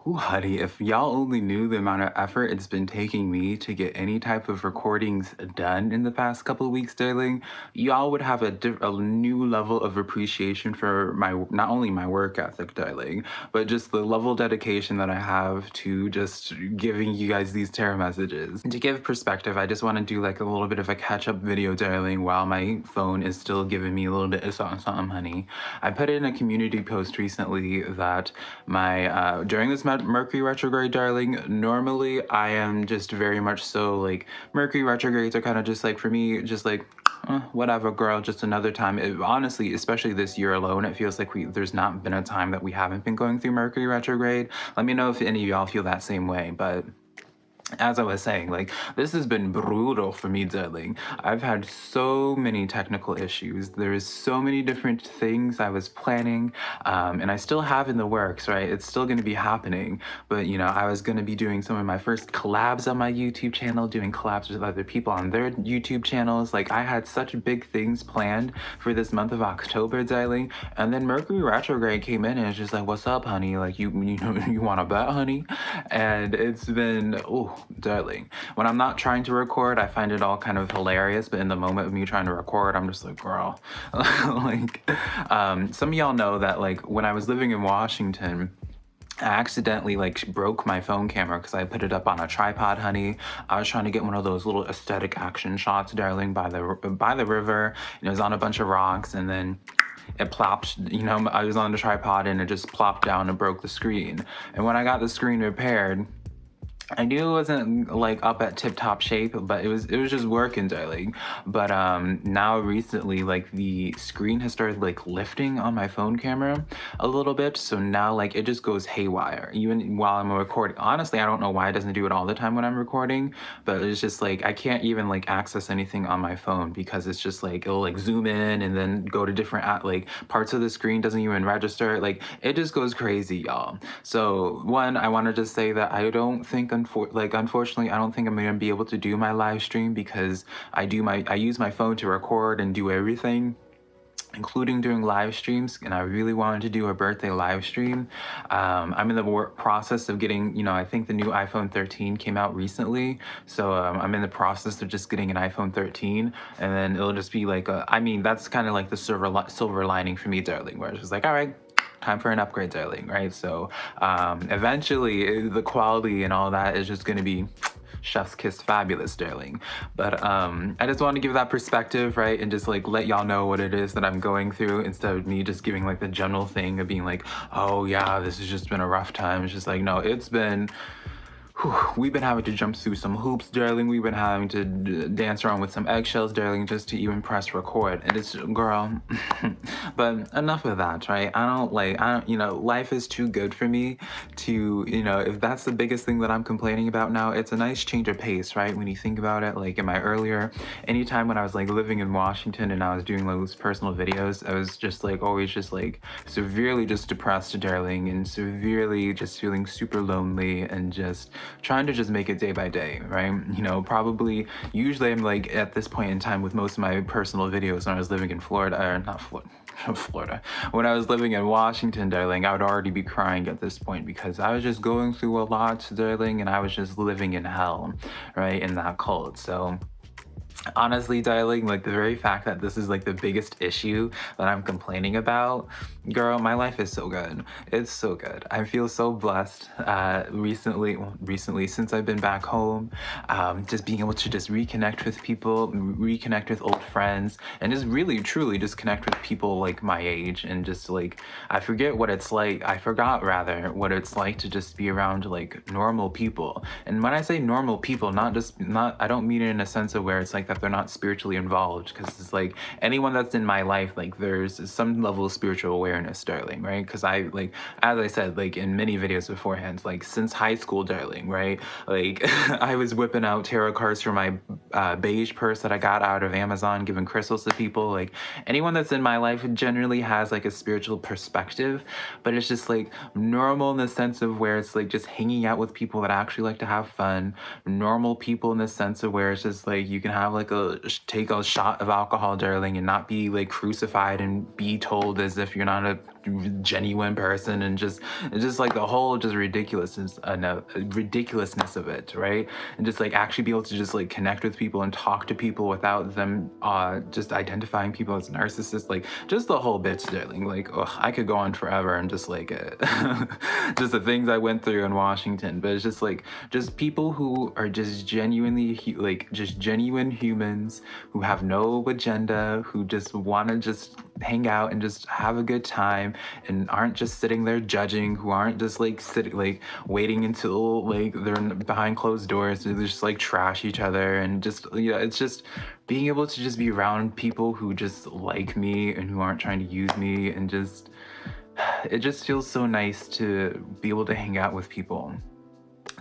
Ooh, honey, if y'all only knew the amount of effort it's been taking me to get any type of recordings done in the past couple of weeks, darling, y'all would have a new level of appreciation for my not only my work ethic, darling, but just the level of dedication that I have to just giving you guys these terror messages. And to give perspective, I just want to do like a little bit of a catch-up video, darling, while my phone is still giving me a little bit of something, something, honey. I put in a community post recently that my during this Mercury retrograde, darling, normally I am just very much so like Mercury retrogrades are kind of just like for me, just like whatever, girl, just another time. Honestly, especially this year alone, it feels like there's not been a time that we haven't been going through Mercury retrograde. Let me know if any of y'all feel that same way, but as I was saying, like, this has been brutal for me, darling. I've had so many technical issues. There's so many different things I was planning, and I still have in the works, right? It's still going to be happening. But, I was going to be doing some of my first collabs on my YouTube channel, doing collabs with other people on their YouTube channels. Like, I had such big things planned for this month of October, darling. And then Mercury retrograde came in and it's just like, what's up, honey? Like, you want to bet, honey? And it's been, oh, darling. When I'm not trying to record, I find it all kind of hilarious. But in the moment of me trying to record, I'm just like, girl. Some of y'all know that, like, when I was living in Washington, I accidentally like broke my phone camera because I put it up on a tripod, honey. I was trying to get one of those little aesthetic action shots, darling, by the river. And it was on a bunch of rocks, and then it plopped, I was on the tripod and it just plopped down and broke the screen. And when I got the screen repaired, I knew it wasn't like up at tip top shape, but it was just working, darling. But now recently, like, the screen has started like lifting on my phone camera a little bit, so now like it just goes haywire even while I'm recording. Honestly, I don't know why it doesn't do it all the time when I'm recording, but it's just like I can't even like access anything on my phone because it's just like it'll like zoom in and then go to different like parts of the screen, doesn't even register. Like, it just goes crazy, y'all. So one, I wanted to say that I don't think unfortunately, I don't think I'm gonna be able to do my live stream because I use my phone to record and do everything, including doing live streams, and I really wanted to do a birthday live stream. I'm in the process of getting, I think the new iPhone 13 came out recently, so I'm in the process of just getting an iPhone 13, and then it'll just be like, that's kind of like the silver lining for me, darling, where it's just like, all right, time for an upgrade, darling, right? So eventually the quality and all that is just going to be chef's kiss fabulous, darling. But I just want to give that perspective, right? And just like let y'all know what it is that I'm going through instead of me just giving like the general thing of being like, oh yeah, this has just been a rough time. It's just like, no, it's been, we've been having to jump through some hoops, darling. We've been having to dance around with some eggshells, darling, just to even press record. And it's, girl, but enough of that, right? Life is too good for me to, if that's the biggest thing that I'm complaining about now, it's a nice change of pace, right? When you think about it, like in my earlier, anytime when I was like living in Washington and I was doing those personal videos, I was just like always just like severely just depressed, darling, and severely just feeling super lonely and just trying to just make it day by day, right? Probably usually I'm like at this point in time with most of my personal videos when I was living in Florida, or not Florida, Florida. When I was living in Washington, darling, I would already be crying at this point because I was just going through a lot, darling, and I was just living in hell, right? In that cult. So honestly, darling, like the very fact that this is like the biggest issue that I'm complaining about, girl, my life is so good. It's so good. I feel so blessed recently since I've been back home, just being able to just reconnect with people, reconnect with old friends, and just really truly just connect with people like my age, and just like I forgot rather what it's like to just be around like normal people. And when I say normal people, I don't mean it in a sense of where it's like that they're not spiritually involved, because it's like anyone that's in my life, like there's some level of spiritual awareness, darling, right? Because I, like, as I said, like in many videos beforehand, like since high school, darling, right? Like I was whipping out tarot cards from my beige purse that I got out of Amazon, giving crystals to people. Like anyone that's in my life generally has like a spiritual perspective, but it's just like normal in the sense of where it's like just hanging out with people that actually like to have fun, normal people in the sense of where it's just like you can have like like take a shot of alcohol, darling, and not be like crucified and be told as if you're not a genuine person, and just like the whole just ridiculousness of it, right? And just like actually be able to just like connect with people and talk to people without them just identifying people as narcissists, like just the whole bitch, darling. Like, ugh, I could go on forever and just like just the things I went through in Washington. But it's just like just people who are just genuinely like just genuine humans who have no agenda, who just want to just hang out and just have a good time, and aren't just sitting there judging, who aren't just like sitting like waiting until like they're behind closed doors to just like trash each other. And just, you know, it's just being able to just be around people who just like me and who aren't trying to use me, and just it just feels so nice to be able to hang out with people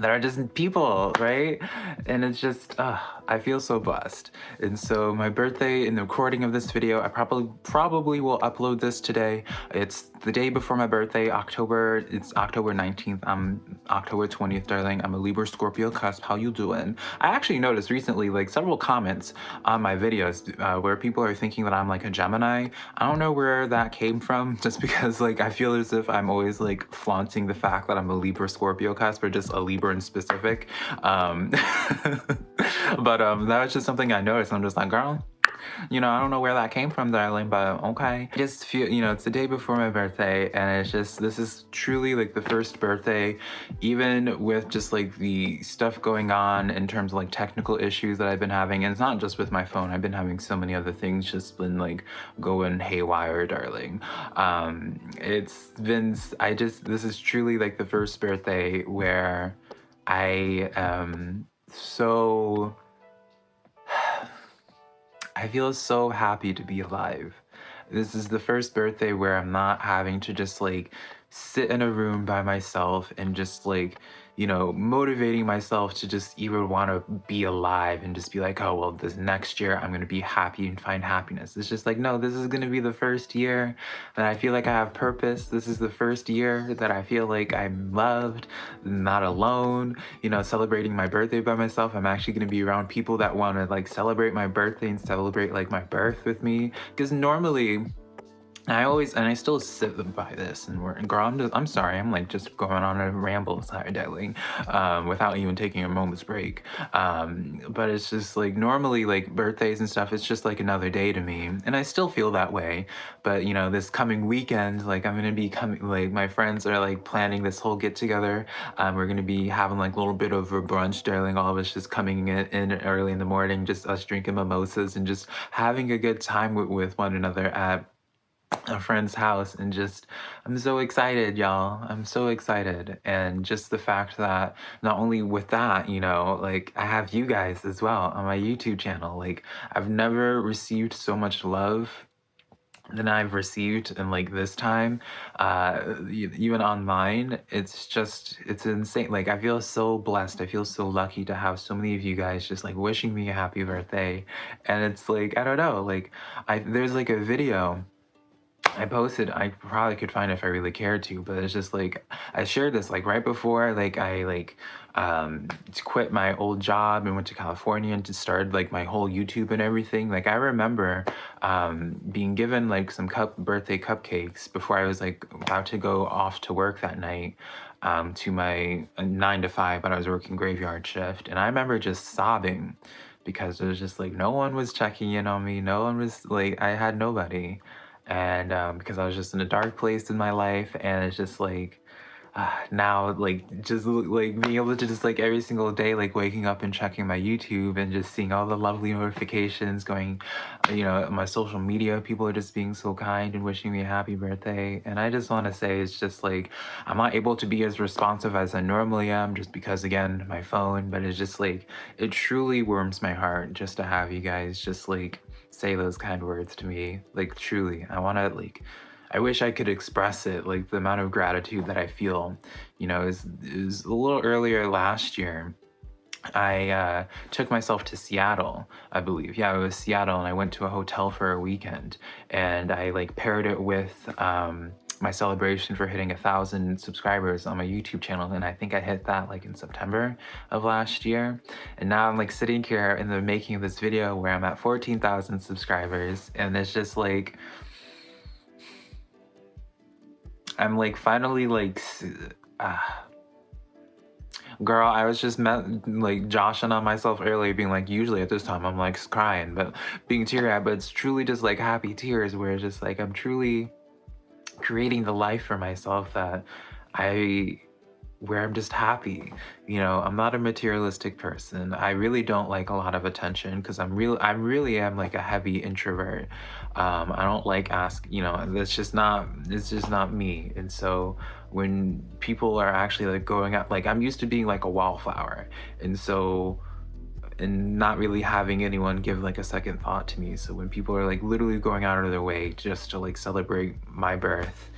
that are just people, right? And it's just, I feel so blessed. And so my birthday, in the recording of this video, I probably will upload this today. It's the day before my birthday, it's October 19th. I'm October 20th, darling. I'm a Libra Scorpio cusp. How you doing? I actually noticed recently, like, several comments on my videos where people are thinking that I'm like a Gemini. I don't know where that came from, just because like I feel as if I'm always like flaunting the fact that I'm a Libra Scorpio cusp, or just a Libra in specific. But that was just something I noticed. I'm just like, girl, you know, I don't know where that came from, darling, but okay. I just feel, you know, it's the day before my birthday, and it's just, this is truly like the first birthday, even with just like the stuff going on in terms of like technical issues that I've been having. And it's not just with my phone. I've been having so many other things just been like going haywire, darling. This is truly like the first birthday where I am so, I feel so happy to be alive. This is the first birthday where I'm not having to just like sit in a room by myself and just like, you know, motivating myself to just even want to be alive and just be like, oh, well, this next year I'm going to be happy and find happiness. It's just like, no, this is going to be the first year that I feel like I have purpose. This is the first year that I feel like I'm loved, not alone, you know, celebrating my birthday by myself. I'm actually going to be around people that want to like celebrate my birthday and celebrate like my birth with me. Because normally, I still sit by this, and girl, I'm sorry, I'm like just going on a ramble, sorry, darling, without even taking a moment's break. But it's just like normally like birthdays and stuff, it's just like another day to me, and I still feel that way. But you know, this coming weekend, like I'm gonna be coming, like my friends are like planning this whole get together. We're gonna be having like a little bit of a brunch, darling. All of us just coming in early in the morning, just us drinking mimosas and just having a good time with one another at a friend's house. And just, I'm so excited, y'all. I'm so excited. And just the fact that not only with that, you know, like I have you guys as well on my YouTube channel. Like I've never received so much love than I've received in like this time, even online. It's insane. Like I feel so blessed. I feel so lucky to have so many of you guys just like wishing me a happy birthday. And it's like, I don't know, like there's like a video I posted. I probably could find it if I really cared to, but it's just like I shared this like right before like I like quit my old job and went to California and just started like my whole YouTube and everything. Like I remember being given like some birthday cupcakes before I was like about to go off to work that night, to my 9 to 5, but I was working graveyard shift, and I remember just sobbing because it was just like no one was checking in on me. No one was like, I had nobody. And because I was just in a dark place in my life, and it's just like now like just like being able to just like every single day like waking up and checking my YouTube and just seeing all the lovely notifications going, you know, my social media, people are just being so kind and wishing me a happy birthday. And I just want to say, it's just like I'm not able to be as responsive as I normally am, just because again my phone, but it's just like it truly warms my heart just to have you guys just like say those kind words to me. Like truly, I want to like, I wish I could express it, like the amount of gratitude that I feel. You know, is a little earlier last year, I took myself to Seattle, I believe. Yeah, it was Seattle, and I went to a hotel for a weekend, and I like paired it with my celebration for hitting 1,000 subscribers on my YouTube channel, and I think I hit that like in September of last year. And now I'm like sitting here in the making of this video where I'm at 14,000 subscribers, and it's just like I'm like finally like girl, I was just like joshing on myself earlier, being like, usually at this time I'm like crying, but being teary-eyed, but it's truly just like happy tears where it's just like I'm truly creating the life for myself where I'm just happy. You know, I'm not a materialistic person. I really don't like a lot of attention because I really am like a heavy introvert. I don't like it's just not me. And so when people are actually like going out, like I'm used to being like a wallflower. And not really having anyone give like a second thought to me. So when people are like literally going out of their way just to like celebrate my birth,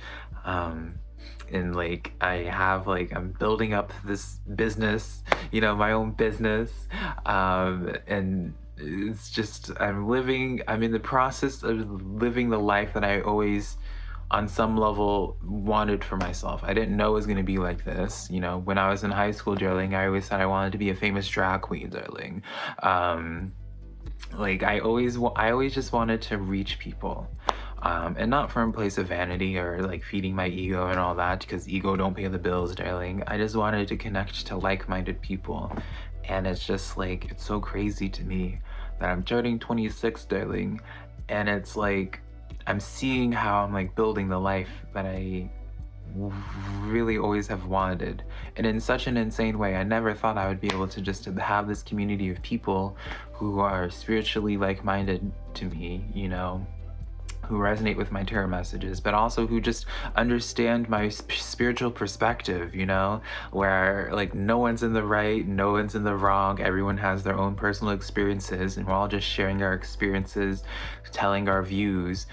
and like I'm building up this business, my own business, and it's just I'm in the process of living the life that I always on some level wanted for myself. I didn't know it was going to be like this. When I was in high school, darling, I always said I wanted to be a famous drag queen, darling. Like I always just wanted to reach people. And not from a place of vanity or like feeding my ego and all that, because ego don't pay the bills, darling. I just wanted to connect to like-minded people. And it's just like, it's so crazy to me that I'm turning 26, darling. And it's like, I'm seeing how I'm like building the life that I really always have wanted. And in such an insane way, I never thought I would be able to just have this community of people who are spiritually like-minded to me, who resonate with my tarot messages, but also who just understand my spiritual perspective, where like no one's in the right, no one's in the wrong, everyone has their own personal experiences, and we're all just sharing our experiences, telling our views,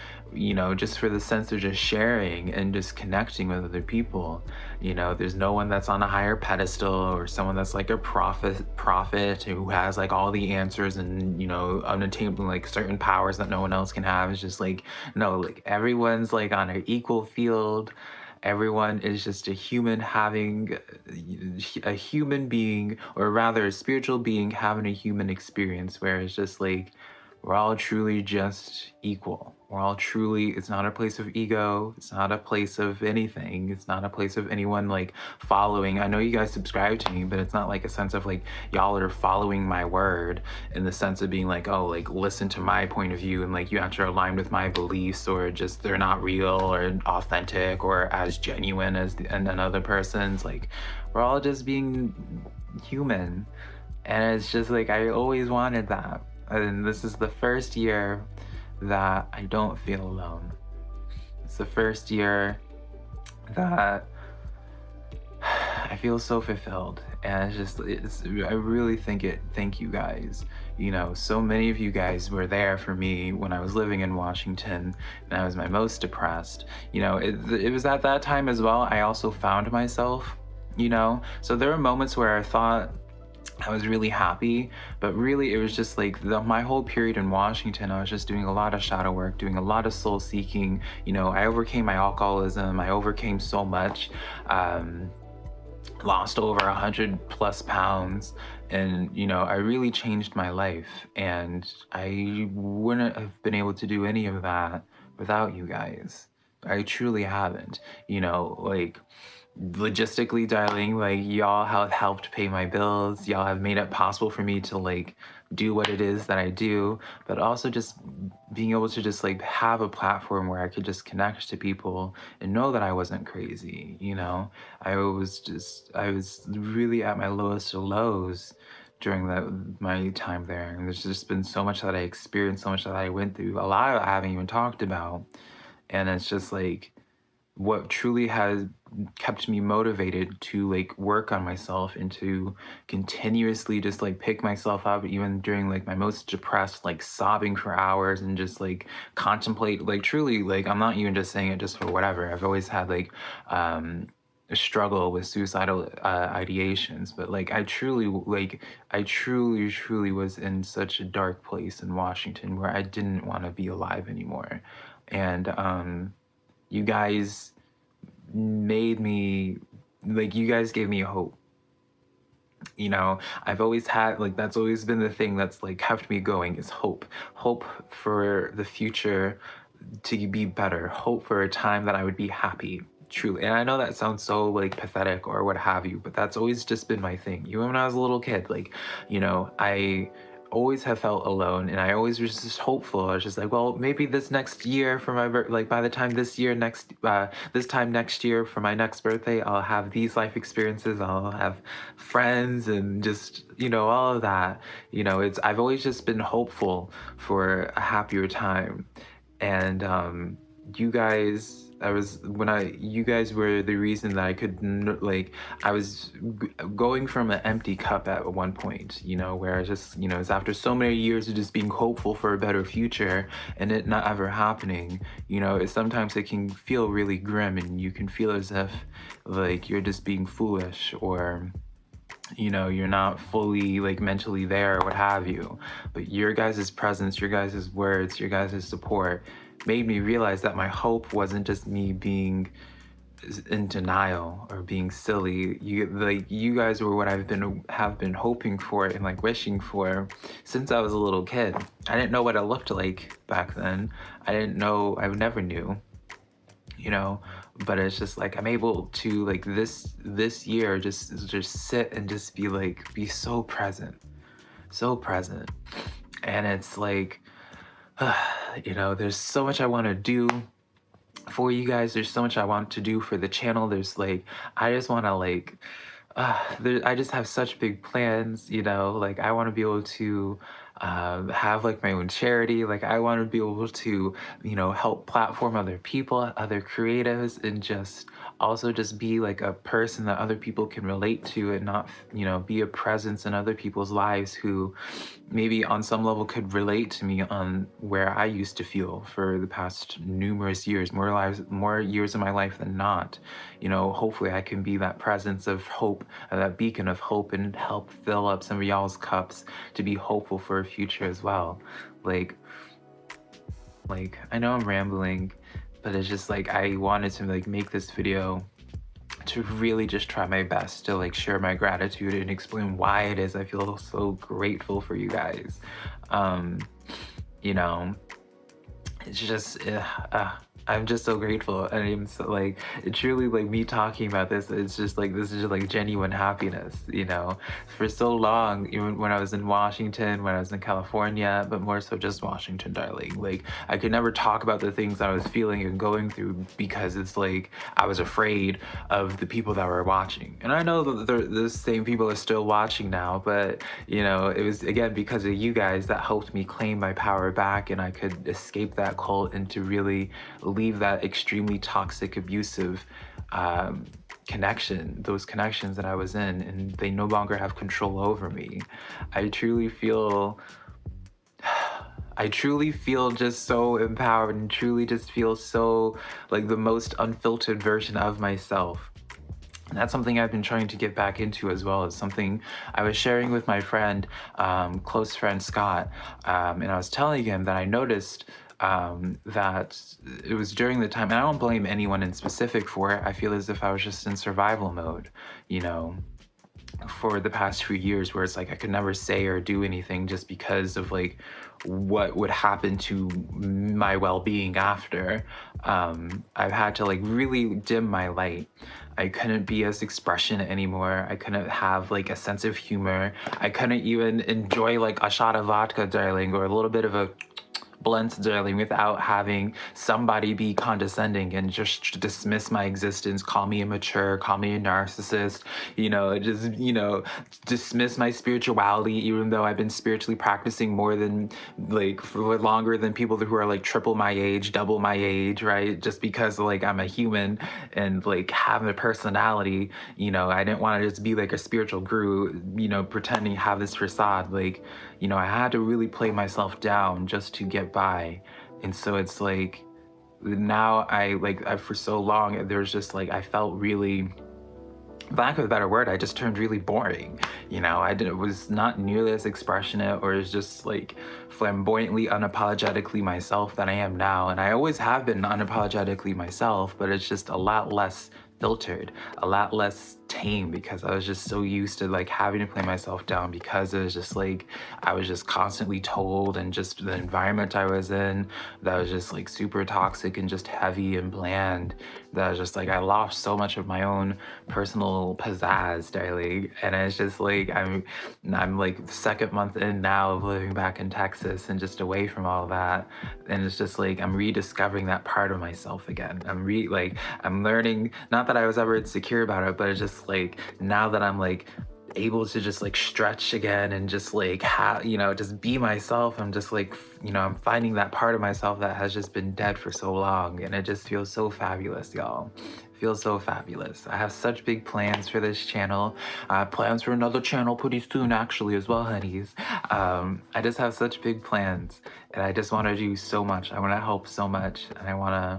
just for the sense of just sharing and just connecting with other people. There's no one that's on a higher pedestal or someone that's like a prophet who has like all the answers and, unattainable like certain powers that no one else can have. It's just like, no, like everyone's like on an equal field. Everyone is just a human having a human being, or rather a spiritual being having a human experience, where it's just like we're all truly just equal. It's not a place of ego. It's not a place of anything. It's not a place of anyone like following. I know you guys subscribe to me, but it's not like a sense of like y'all are following my word in the sense of being like, oh, like listen to my point of view and like you have to align with my beliefs, or just they're not real or authentic or as genuine as another person's. Like we're all just being human. And it's just like I always wanted that. And this is the first year that I don't feel alone. It's the first year that I feel so fulfilled. And I really thank you guys. So many of you guys were there for me when I was living in Washington and I was my most depressed. It was at that time as well, I also found myself, So there were moments where I thought I was really happy, but really it was just like my whole period in Washington, I was just doing a lot of shadow work, doing a lot of soul seeking. I overcame my alcoholism. I overcame so much, lost over 100+ pounds. And, I really changed my life, and I wouldn't have been able to do any of that without you guys. I truly haven't, like, logistically, darling, like y'all have helped pay my bills. Y'all have made it possible for me to like do what it is that I do, but also just being able to just like have a platform where I could just connect to people and know that I wasn't crazy. I was really at my lowest of lows during my time there. And there's just been so much that I experienced, so much that I went through, a lot of it I haven't even talked about. And it's just like what truly has kept me motivated to like work on myself and to continuously just like pick myself up even during like my most depressed, like sobbing for hours and just like contemplate, like truly, like I'm not even just saying it just for whatever. I've always had like a struggle with suicidal ideations, but like I truly was in such a dark place in Washington where I didn't want to be alive anymore. And you guys made me, like, you guys gave me hope. You know, I've always had, like, that's always been the thing that's like kept me going, is hope. Hope for the future to be better, hope for a time that I would be happy, truly. And I know that sounds so like pathetic or what have you, but that's always just been my thing. Even when I was a little kid, like, you know, I always have felt alone, and I always was just hopeful. I was just like, well, maybe this next year for my like by the time this year next this time next year for my next birthday, I'll have these life experiences, I'll have friends, and just, you know, all of that. You know, it's, I've always just been hopeful for a happier time. And you guys, I was, when I, you guys were the reason that I could like, I was going from an empty cup at one point, you know, where I just, you know, it's after so many years of just being hopeful for a better future and it not ever happening. You know, it sometimes it can feel really grim, and you can feel as if like you're just being foolish, or, you know, you're not fully like mentally there or what have you. But your guys' presence, your guys' words, your guys' support made me realize that my hope wasn't just me being in denial or being silly. You, like, you guys were what I've been, have been hoping for and like wishing for since I was a little kid. I didn't know what it looked like back then. I didn't know, I never knew, you know. But it's just like I'm able to, like, this year just sit and just be like, be so present, so present. And it's like, you know, there's so much I want to do for you guys, there's so much I want to do for the channel. There's like, I just want to like, I just have such big plans, you know. Like, I want to be able to have like my own charity. Like, I want to be able to, you know, help platform other people, other creatives, and just also just be like a person that other people can relate to, and not, you know, be a presence in other people's lives who maybe on some level could relate to me on where I used to feel for the past numerous years, more years of my life than not. You know, hopefully I can be that presence of hope, that beacon of hope, and help fill up some of y'all's cups to be hopeful for a future as well. Like, I know I'm rambling, but it's just like I wanted to like make this video to really just try my best to like share my gratitude and explain why it is I feel so grateful for you guys. You know, it's just I'm just so grateful, and I'm so like, it truly, like, me talking about this, it's just like, this is just like genuine happiness, you know. For so long, even when I was in Washington, when I was in California, but more so just Washington, darling, like, I could never talk about the things I was feeling and going through because it's like I was afraid of the people that were watching. And I know that the same people are still watching now, but, you know, it was again because of you guys that helped me claim my power back, and I could escape that cult and to really leave that extremely toxic, abusive connection, those connections that I was in, and they no longer have control over me. I truly feel just so empowered, and truly just feel so like the most unfiltered version of myself. And that's something I've been trying to get back into as well. It's something I was sharing with my friend, close friend Scott, and I was telling him that I noticed that it was during the time, and I don't blame anyone in specific for it. I feel as if I was just in survival mode, you know, for the past few years, where it's like I could never say or do anything just because of like what would happen to my well-being after. I've had to like really dim my light. I couldn't be as expressionate anymore. I couldn't have like a sense of humor. I couldn't even enjoy like a shot of vodka, darling, or a little bit of a blunt, darling, without having somebody be condescending and just dismiss my existence, call me immature, call me a narcissist, you know, just, you know, dismiss my spirituality, even though I've been spiritually practicing more than like for longer than people who are like triple my age, double my age, right? Just because like I'm a human and like have a personality, you know, I didn't want to just be like a spiritual guru, you know, pretending to have this facade. Like, you know, I had to really play myself down just to get by. And so it's like now I for so long there's just like I felt really lack of a better word, I just turned really boring. You know, was not nearly as expressionate or as just like flamboyantly, unapologetically myself that I am now. And I always have been unapologetically myself, but it's just a lot less filtered, a lot less tame, because I was just so used to like having to play myself down, because it was just like I was just constantly told, and just the environment I was in that was just like super toxic and just heavy and bland, that was just like I lost so much of my own personal pizzazz, darling. And it's just like I'm like the second month in now of living back in Texas and just away from all that, and it's just like I'm rediscovering that part of myself again. I'm learning, not that I was ever insecure about it, but it's just like now that I'm like able to just like stretch again and just like just be myself, I'm just like I'm finding that part of myself that has just been dead for so long, and it just feels so fabulous, y'all. It feels so fabulous. I have such big plans for this channel. Plans for another channel pretty soon, actually, as well, honeys. I just have such big plans, and I just want to do so much. I want to help so much, and I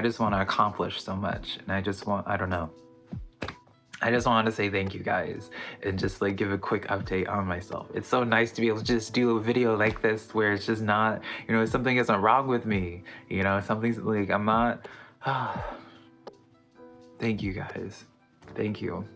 just want to accomplish so much, and I don't know. I just wanted to say thank you guys, and just like give a quick update on myself. It's so nice to be able to just do a video like this where it's just not, something isn't wrong with me. Something's like, I'm not, thank you guys. Thank you.